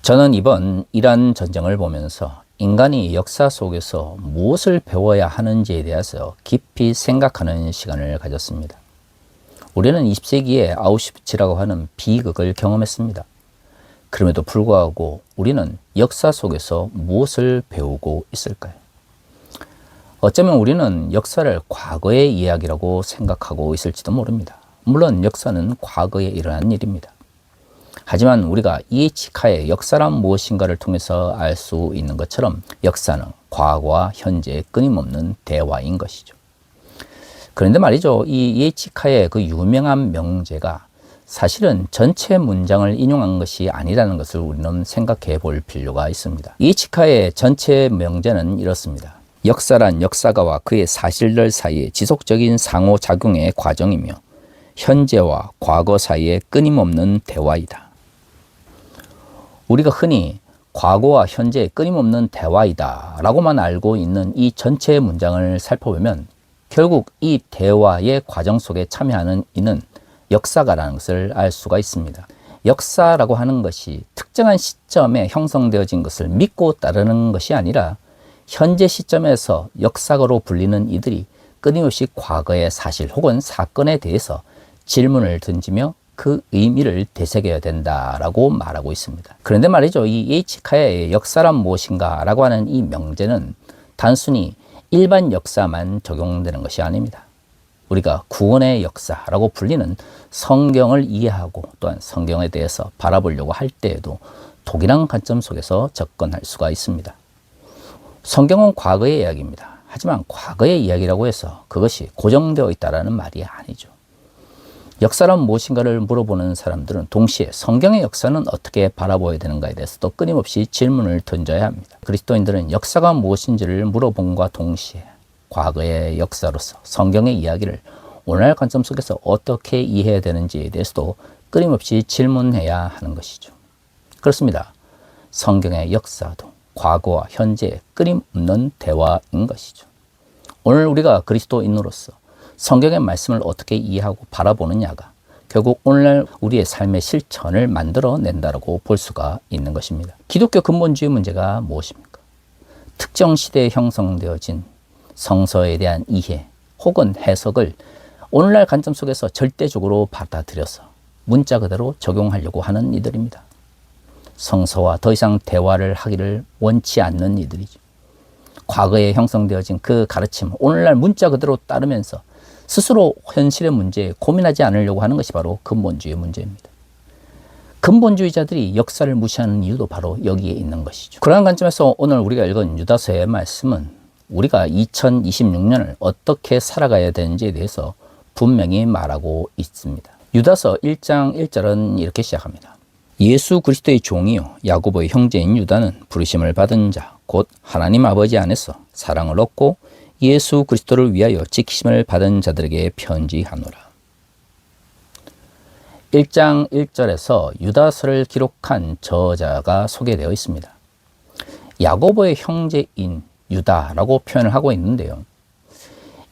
저는 이번 이란 전쟁을 보면서 인간이 역사 속에서 무엇을 배워야 하는지에 대해서 깊이 생각하는 시간을 가졌습니다. 우리는 20세기에 아우슈비츠라고 하는 비극을 경험했습니다. 그럼에도 불구하고 우리는 역사 속에서 무엇을 배우고 있을까요? 어쩌면 우리는 역사를 과거의 이야기라고 생각하고 있을지도 모릅니다. 물론 역사는 과거에 일어난 일입니다. 하지만 우리가 이에치카의 역사란 무엇인가를 통해서 알 수 있는 것처럼 역사는 과거와 현재의 끊임없는 대화인 것이죠. 그런데 말이죠, 이 이에치카의 그 유명한 명제가 사실은 전체 문장을 인용한 것이 아니라는 것을 우리는 생각해 볼 필요가 있습니다. 이에치카의 전체 명제는 이렇습니다. 역사란 역사가와 그의 사실들 사이의 지속적인 상호작용의 과정이며 현재와 과거 사이의 끊임없는 대화이다. 우리가 흔히 과거와 현재의 끊임없는 대화이다 라고만 알고 있는 이 전체 문장을 살펴보면 결국 이 대화의 과정 속에 참여하는 이는 역사가라는 것을 알 수가 있습니다. 역사라고 하는 것이 특정한 시점에 형성되어진 것을 믿고 따르는 것이 아니라 현재 시점에서 역사가로 불리는 이들이 끊임없이 과거의 사실 혹은 사건에 대해서 질문을 던지며 그 의미를 되새겨야 된다라고 말하고 있습니다. 그런데 말이죠, 이 이에치카의 역사란 무엇인가 라고 하는 이 명제는 단순히 일반 역사만 적용되는 것이 아닙니다. 우리가 구원의 역사라고 불리는 성경을 이해하고 또한 성경에 대해서 바라보려고 할 때에도 동일한 관점 속에서 접근할 수가 있습니다. 성경은 과거의 이야기입니다. 하지만 과거의 이야기라고 해서 그것이 고정되어 있다는 말이 아니죠. 역사란 무엇인가를 물어보는 사람들은 동시에 성경의 역사는 어떻게 바라보아야 되는가에 대해서도 끊임없이 질문을 던져야 합니다. 그리스도인들은 역사가 무엇인지를 물어봄과 동시에 과거의 역사로서 성경의 이야기를 오늘날 관점 속에서 어떻게 이해해야 되는지에 대해서도 끊임없이 질문해야 하는 것이죠. 그렇습니다. 성경의 역사도 과거와 현재의 끊임없는 대화인 것이죠. 오늘 우리가 그리스도인으로서 성경의 말씀을 어떻게 이해하고 바라보느냐가 결국 오늘날 우리의 삶의 실천을 만들어낸다고 볼 수가 있는 것입니다. 기독교 근본주의 문제가 무엇입니까? 특정 시대에 형성되어진 성서에 대한 이해 혹은 해석을 오늘날 관점 속에서 절대적으로 받아들여서 문자 그대로 적용하려고 하는 이들입니다. 성서와 더 이상 대화를 하기를 원치 않는 이들이죠. 과거에 형성되어진 그 가르침, 오늘날 문자 그대로 따르면서 스스로 현실의 문제에 고민하지 않으려고 하는 것이 바로 근본주의 문제입니다. 근본주의자들이 역사를 무시하는 이유도 바로 여기에 있는 것이죠. 그러한 관점에서 오늘 우리가 읽은 유다서의 말씀은 우리가 2026년을 어떻게 살아가야 되는지에 대해서 분명히 말하고 있습니다. 유다서 1장 1절은 이렇게 시작합니다. 예수 그리스도의 종이요 야고보의 형제인 유다는 부르심을 받은 자 곧 하나님 아버지 안에서 사랑을 얻고 예수 그리스도를 위하여 지키심을 받은 자들에게 편지하노라. 1장 1절에서 유다서를 기록한 저자가 소개되어 있습니다. 야고보의 형제인 유다라고 표현을 하고 있는데요.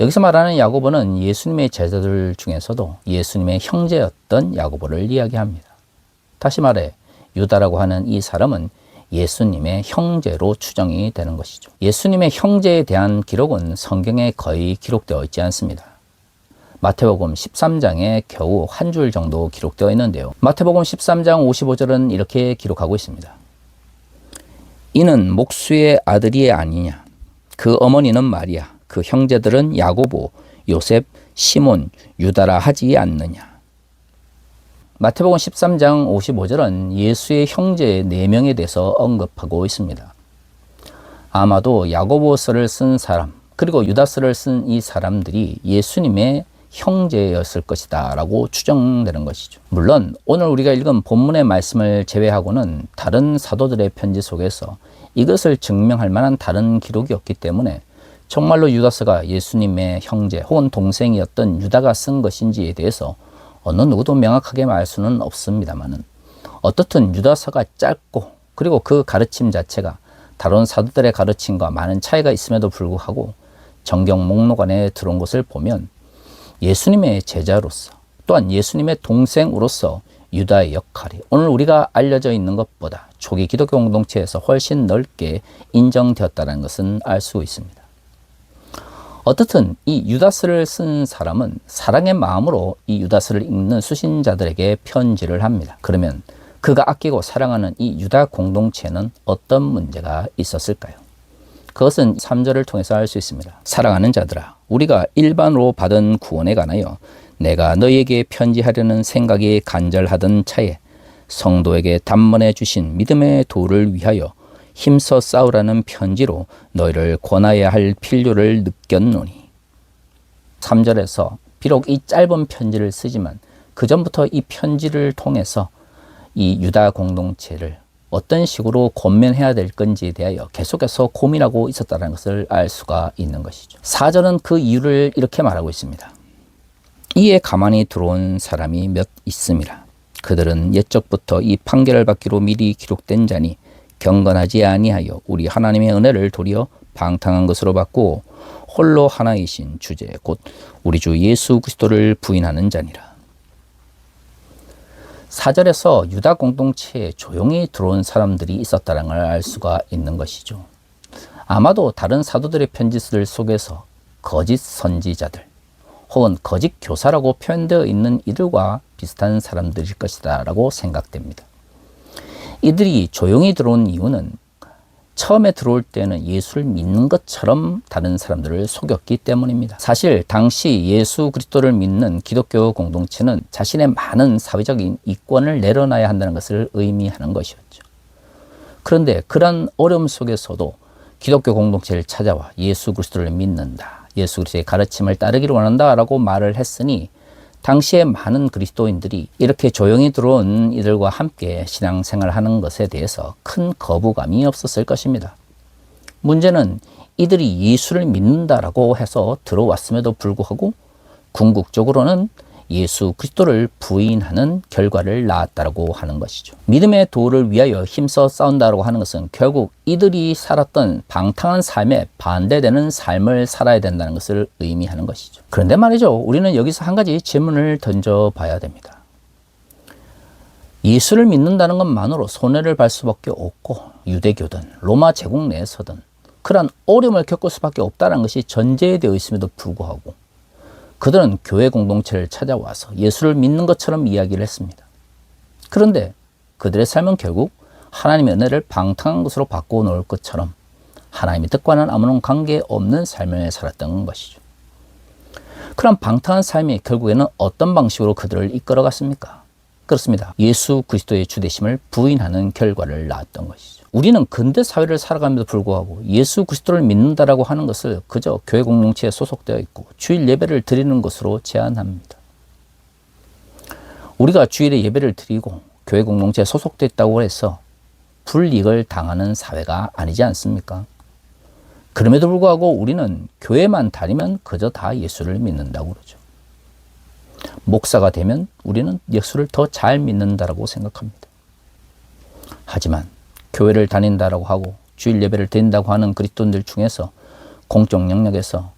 여기서 말하는 야고보는 예수님의 제자들 중에서도 예수님의 형제였던 야고보를 이야기합니다. 다시 말해 유다라고 하는 이 사람은 예수님의 형제로 추정이 되는 것이죠. 예수님의 형제에 대한 기록은 성경에 거의 기록되어 있지 않습니다. 마태복음 13장에 겨우 한 줄 정도 기록되어 있는데요. 마태복음 13장 55절은 이렇게 기록하고 있습니다. 이는 목수의 아들이 아니냐. 그 어머니는 마리아, 그 형제들은 야고보, 요셉, 시몬, 유다라 하지 않느냐. 마태복음 13장 55절은 예수의 형제 4명에 대해서 언급하고 있습니다. 아마도 야고보서를 쓴 사람 그리고 유다서를 쓴 이 사람들이 예수님의 형제였을 것이다 라고 추정되는 것이죠. 물론 오늘 우리가 읽은 본문의 말씀을 제외하고는 다른 사도들의 편지 속에서 이것을 증명할 만한 다른 기록이 없기 때문에 정말로 유다서가 예수님의 형제 혹은 동생이었던 유다가 쓴 것인지에 대해서 어느 누구도 명확하게 말 수는 없습니다만은 어떻든 유다서가 짧고 그리고 그 가르침 자체가 다른 사도들의 가르침과 많은 차이가 있음에도 불구하고 정경 목록 안에 들어온 것을 보면 예수님의 제자로서 또한 예수님의 동생으로서 유다의 역할이 오늘 우리가 알려져 있는 것보다 초기 기독교 공동체에서 훨씬 넓게 인정되었다는 것은 알 수 있습니다. 어떻든 이 유다서를 쓴 사람은 사랑의 마음으로 이 유다서를 읽는 수신자들에게 편지를 합니다. 그러면 그가 아끼고 사랑하는 이 유다 공동체는 어떤 문제가 있었을까요? 그것은 3절을 통해서 알 수 있습니다. 사랑하는 자들아, 우리가 일반으로 받은 구원에 관하여 내가 너희에게 편지하려는 생각이 간절하던 차에 성도에게 단번에 주신 믿음의 도를 위하여 힘써 싸우라는 편지로 너희를 권하여야 할 필요를 느꼈노니. 3절에서 비록 이 짧은 편지를 쓰지만 그 전부터 이 편지를 통해서 이 유다 공동체를 어떤 식으로 권면해야 될 건지에 대하여 계속해서 고민하고 있었다는 것을 알 수가 있는 것이죠. 4절은 그 이유를 이렇게 말하고 있습니다. 이에 가만히 들어온 사람이 몇 있음이라. 그들은 옛적부터 이 판결을 받기로 미리 기록된 자니 경건하지 아니하여 우리 하나님의 은혜를 도리어 방탕한 것으로 바꾸고 홀로 하나이신 주제 곧 우리 주 예수 그리스도를 부인하는 자니라. 4절에서 유다 공동체에 조용히 들어온 사람들이 있었다는 걸 알 수가 있는 것이죠. 아마도 다른 사도들의 편지들 속에서 거짓 선지자들 혹은 거짓 교사라고 표현되어 있는 이들과 비슷한 사람들일 것이다 라고 생각됩니다. 이들이 조용히 들어온 이유는 처음에 들어올 때는 예수를 믿는 것처럼 다른 사람들을 속였기 때문입니다. 사실 당시 예수 그리스도를 믿는 기독교 공동체는 자신의 많은 사회적인 이권을 내려놔야 한다는 것을 의미하는 것이었죠. 그런데 그런 어려움 속에서도 기독교 공동체를 찾아와 예수 그리스도를 믿는다, 예수 그리스도의 가르침을 따르기를 원한다라고 말을 했으니 당시에 많은 그리스도인들이 이렇게 조용히 들어온 이들과 함께 신앙생활을 하는 것에 대해서 큰 거부감이 없었을 것입니다. 문제는 이들이 예수를 믿는다라고 해서 들어왔음에도 불구하고 궁극적으로는 예수 그리스도를 부인하는 결과를 낳았다라고 하는 것이죠. 믿음의 도를 위하여 힘써 싸운다라고 하는 것은 결국 이들이 살았던 방탕한 삶에 반대되는 삶을 살아야 된다는 것을 의미하는 것이죠. 그런데 말이죠, 우리는 여기서 한 가지 질문을 던져봐야 됩니다. 예수를 믿는다는 것만으로 손해를 볼 수밖에 없고 유대교든 로마 제국 내에서든 그러한 어려움을 겪을 수밖에 없다는 것이 전제되어 있음에도 불구하고 그들은 교회 공동체를 찾아와서 예수를 믿는 것처럼 이야기를 했습니다. 그런데 그들의 삶은 결국 하나님의 은혜를 방탕한 것으로 바꾸어 놓을 것처럼 하나님의 뜻과는 아무런 관계없는 삶을 살았던 것이죠. 그런 방탕한 삶이 결국에는 어떤 방식으로 그들을 이끌어갔습니까? 그렇습니다. 예수 그리스도의 주되심을 부인하는 결과를 낳았던 것이죠. 우리는 근대 사회를 살아감에도 불구하고 예수 그리스도를 믿는다라고 하는 것을 그저 교회 공동체에 소속되어 있고 주일 예배를 드리는 것으로 제한합니다. 우리가 주일에 예배를 드리고 교회 공동체에 소속되어 있다고 해서 불이익을 당하는 사회가 아니지 않습니까? 그럼에도 불구하고 우리는 교회만 다니면 그저 다 예수를 믿는다고 그러죠. 목사가 되면 우리는 예수를 더 잘 믿는다라고 생각합니다. 하지만 교회를 다닌다라고 하고 주일 예배를 드린다고 하는 그리스도인들 중에서 공적 영역에서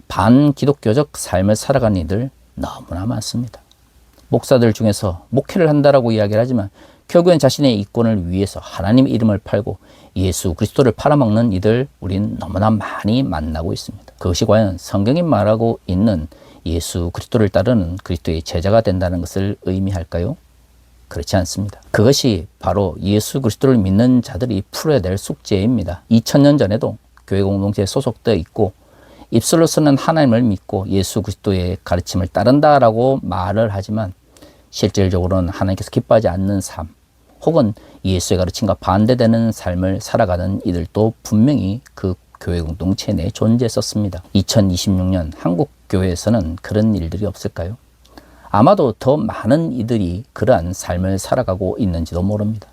반기독교적 삶을 살아가는 이들 너무나 많습니다. 목사들 중에서 목회를 한다라고 이야기를 하지만 결국엔 자신의 이권을 위해서 하나님의 이름을 팔고 예수 그리스도를 팔아먹는 이들 우리는 너무나 많이 만나고 있습니다. 그것이 과연 성경이 말하고 있는 예수 그리스도를 따르는 그리스도의 제자가 된다는 것을 의미할까요? 그렇지 않습니다. 그것이 바로 예수 그리스도를 믿는 자들이 풀어야 될 숙제입니다. 2000년 전에도 교회 공동체에 소속되어 있고 입술로서는 하나님을 믿고 예수 그리스도의 가르침을 따른다라고 말을 하지만 실질적으로는 하나님께서 기뻐하지 않는 삶 혹은 예수의 가르침과 반대되는 삶을 살아가는 이들도 분명히 그 교회 공동체 내에 존재했었습니다. 2026년 한국 교회에서는 그런 일들이 없을까요? 아마도 더 많은 이들이 그러한 삶을 살아가고 있는지도 모릅니다.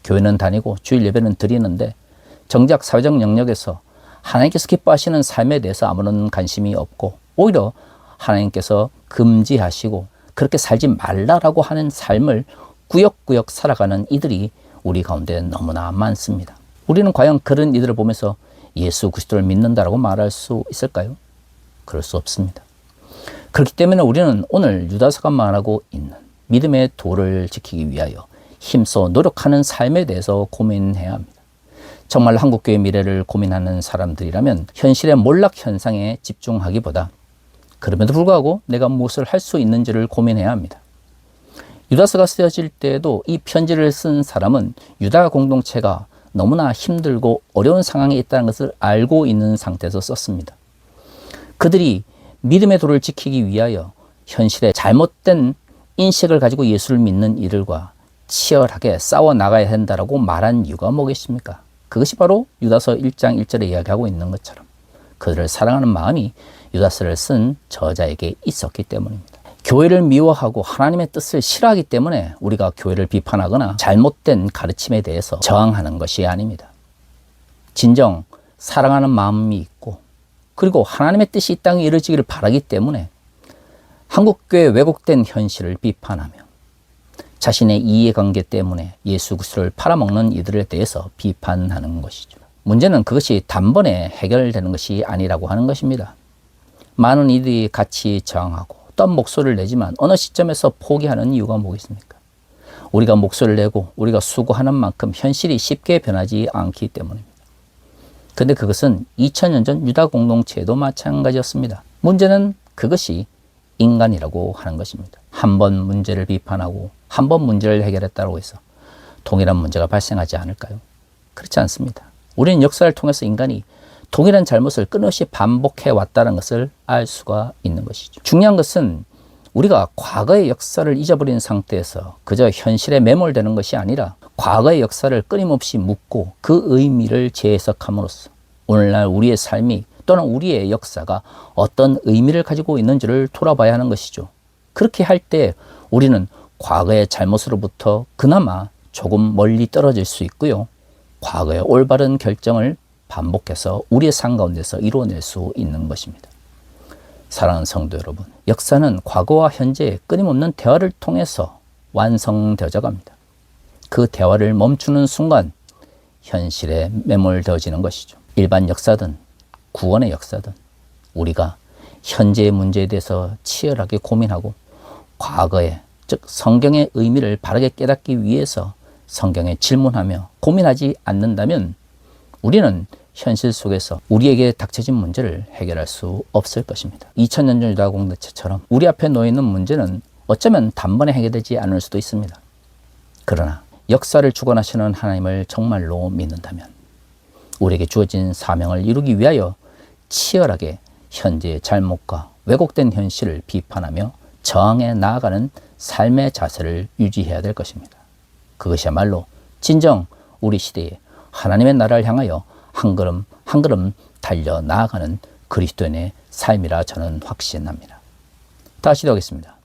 교회는 다니고 주일 예배는 드리는데 정작 사회적 영역에서 하나님께서 기뻐하시는 삶에 대해서 아무런 관심이 없고 오히려 하나님께서 금지하시고 그렇게 살지 말라라고 하는 삶을 꾸역꾸역 살아가는 이들이 우리 가운데 너무나 많습니다. 우리는 과연 그런 이들을 보면서 예수 그리스도를 믿는다라고 말할 수 있을까요? 그럴 수 없습니다. 그렇기 때문에 우리는 오늘 유다서가 말하고 있는 믿음의 도를 지키기 위하여 힘써 노력하는 삶에 대해서 고민해야 합니다. 정말 한국교회 미래를 고민하는 사람들이라면 현실의 몰락 현상에 집중하기보다 그럼에도 불구하고 내가 무엇을 할 수 있는지를 고민해야 합니다. 유다서가 쓰여질 때에도 이 편지를 쓴 사람은 유다 공동체가 너무나 힘들고 어려운 상황에 있다는 것을 알고 있는 상태에서 썼습니다. 그들이 믿음의 도를 지키기 위하여 현실의 잘못된 인식을 가지고 예수를 믿는 이들과 치열하게 싸워 나가야 한다라고 말한 이유가 뭐겠습니까? 그것이 바로 유다서 1장 1절에 이야기하고 있는 것처럼 그들을 사랑하는 마음이 유다서를 쓴 저자에게 있었기 때문입니다. 교회를 미워하고 하나님의 뜻을 싫어하기 때문에 우리가 교회를 비판하거나 잘못된 가르침에 대해서 저항하는 것이 아닙니다. 진정 사랑하는 마음이 있고 그리고 하나님의 뜻이 이 땅에 이루어지기를 바라기 때문에 한국교회 왜곡된 현실을 비판하며 자신의 이해관계 때문에 예수 그리스도를 팔아먹는 이들에 대해서 비판하는 것이죠. 문제는 그것이 단번에 해결되는 것이 아니라고 하는 것입니다. 많은 이들이 같이 저항하고 또 목소리를 내지만 어느 시점에서 포기하는 이유가 뭐겠습니까? 우리가 목소리를 내고 우리가 수고하는 만큼 현실이 쉽게 변하지 않기 때문입니다. 그런데 그것은 2000년 전 유다 공동체에도 마찬가지였습니다. 문제는 그것이 인간이라고 하는 것입니다. 한 번 문제를 비판하고 한 번 문제를 해결했다고 해서 동일한 문제가 발생하지 않을까요? 그렇지 않습니다. 우리는 역사를 통해서 인간이 동일한 잘못을 끊임없이 반복해 왔다는 것을 알 수가 있는 것이죠. 중요한 것은 우리가 과거의 역사를 잊어버린 상태에서 그저 현실에 매몰되는 것이 아니라 과거의 역사를 끊임없이 묻고 그 의미를 재해석함으로써 오늘날 우리의 삶이 또는 우리의 역사가 어떤 의미를 가지고 있는지를 돌아봐야 하는 것이죠. 그렇게 할 때 우리는 과거의 잘못으로부터 그나마 조금 멀리 떨어질 수 있고요. 과거의 올바른 결정을 반복해서 우리의 삶 가운데서 이루어낼 수 있는 것입니다. 사랑하는 성도 여러분, 역사는 과거와 현재의 끊임없는 대화를 통해서 완성되어져 갑니다. 그 대화를 멈추는 순간 현실에 매몰되어지는 것이죠. 일반 역사든 구원의 역사든 우리가 현재의 문제에 대해서 치열하게 고민하고 과거의 즉 성경의 의미를 바르게 깨닫기 위해서 성경에 질문하며 고민하지 않는다면 우리는 현실 속에서 우리에게 닥쳐진 문제를 해결할 수 없을 것입니다. 2000년 전 유다 공동체처럼 우리 앞에 놓여 있는 문제는 어쩌면 단번에 해결되지 않을 수도 있습니다. 그러나 역사를 주관하시는 하나님을 정말로 믿는다면 우리에게 주어진 사명을 이루기 위하여 치열하게 현재의 잘못과 왜곡된 현실을 비판하며 저항해 나아가는 삶의 자세를 유지해야 될 것입니다. 그것이야말로 진정 우리 시대에 하나님의 나라를 향하여 한 걸음 한 걸음 달려 나아가는 그리스도인의 삶이라 저는 확신합니다. 다시 기도하겠습니다.